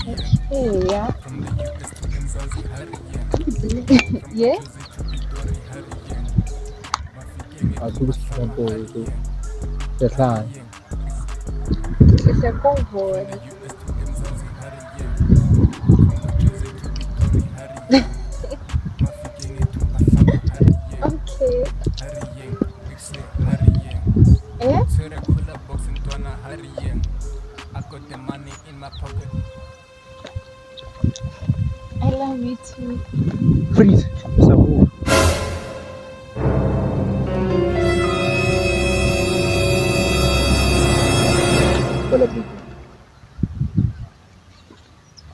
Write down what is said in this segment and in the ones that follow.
Yeah. Yeah. Tudo se contou itu selesai. It's a convoy. Okay. Yeah. I got the money in my pocket. I love you too. Freeze. Sabu. Wala dito.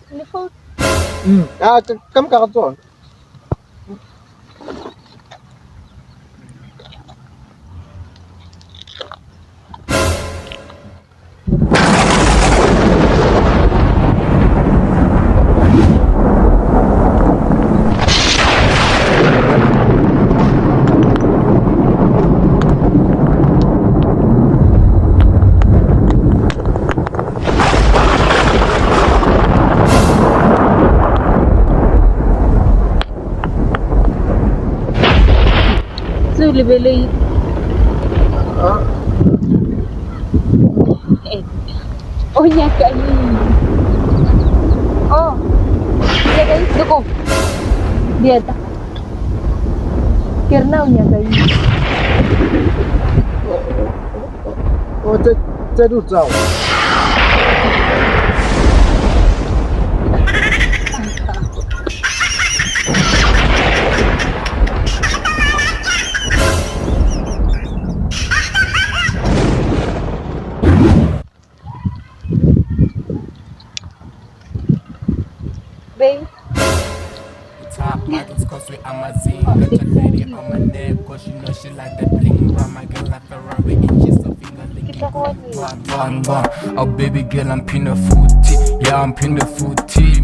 Beautiful. Kam kakaton. So libeli. Eh. Oh nya kali. Oh. Dia guys, duko. Dia tak. Karena nya guys. Oh, 这路走。Babe. Top models cause we Amazon. Got your lady on my neck cause you know she like that bling. Buy my girl like Ferrari and she's so finger licking. Kita ko Bang, bang, bang. Oh baby girl I'm pinna footy. Yeah I'm pinna footy.